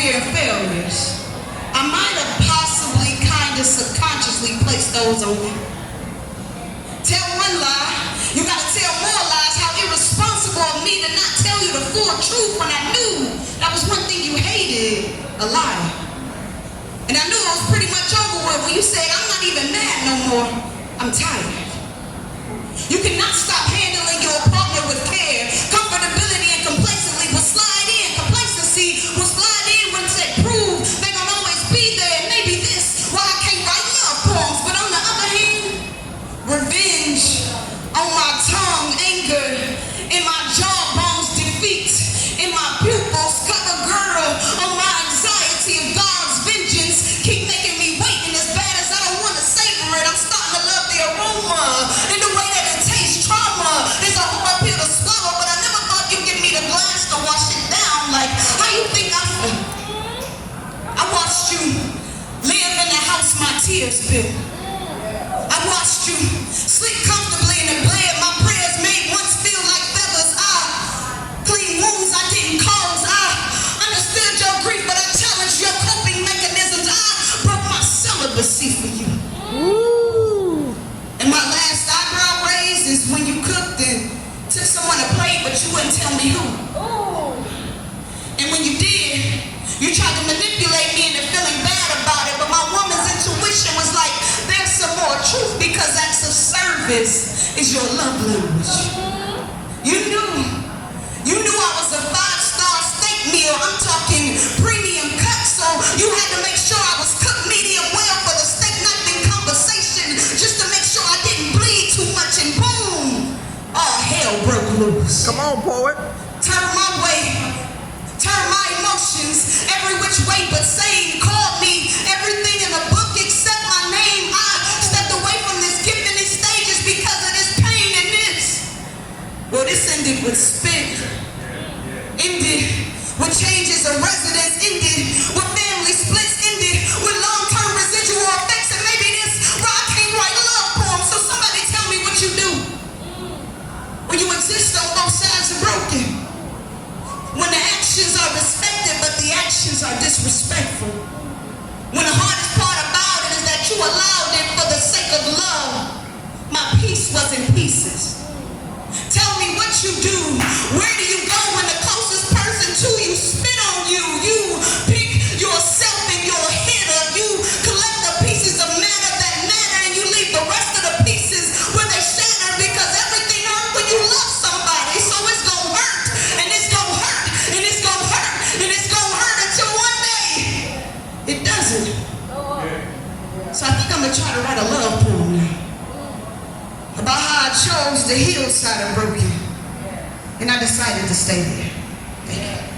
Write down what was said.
fear and failures. I might have possibly kind of subconsciously placed those on you. Tell one lie, you gotta tell more lies. How irresponsible of me to not tell you the full truth when I knew that was one thing you hated, a lie. And I knew it was pretty much over with when you said, I'm not even mad no more, I'm tired. You cannot stop handling your partner with care, comfortability, and complacency will slide in. Complacency will slide in when it's approved. They're gonna always be there. And maybe this, why I can't write love poems. But on the other hand, revenge on my tongue, anger in my jawbones, defeat in my pupils, cover girl on my anxiety of God's vengeance. Keep making me wait, and as bad as I don't want to savor it, I'm starting to love the aroma and the way that it tastes. Trauma is a hard pill to swallow, but I never thought you'd give me the glass to wash it down. Like, how you think I feel? I watched you live in the house my tears built. I watched you sleep comfortably in the bed my prayers made once feel like feathers. I clean wounds I didn't cause. I understood your grief, but I challenged your coping mechanisms. I broke my celibacy for you. Ooh. And my last eyebrow raise is when you cooked and took someone to plate, but you wouldn't tell me who. Ooh. And when you did, you tried to manipulate me into feeling bad about it, but my woman's intuition was like, there's some more truth, because acts of service is your love language. You knew I was a 5-star steak meal. I'm talking premium cut, so you had to make sure I was cooked medium well for the steak knife in conversation, just to make sure I didn't bleed too much, and boom, all hell broke loose. Come on, poet. Turn my way, turn my emotions every which way but sane. Called me everything in the book except my name. I stepped away from this gift in these stages because of this pain and this. Well, this ended with spit, ended with changes of residence, ended with family splits, ended with long-term residual effects, and maybe this why I can't write love poems. So somebody tell me what you do when you exist on both sides are broken. When the actions are respected, but the actions are disrespectful. When the hardest part about it is that you allowed it for the sake of love. My peace was in pieces. Tell me what you do. Where do you go when the closest person to you spit on you? You pick yourself in your head up. You collect the pieces of matter that matter, and you leave the rest of the pieces where they shatter, because everything hurt when you love somebody. So it's gonna hurt, and it's gonna hurt, and it's gonna hurt, and it's gonna hurt until one day it doesn't. So I think I'm gonna try to write a love poem now about how I chose the hillside of broken, and I decided to stay there. Thank you.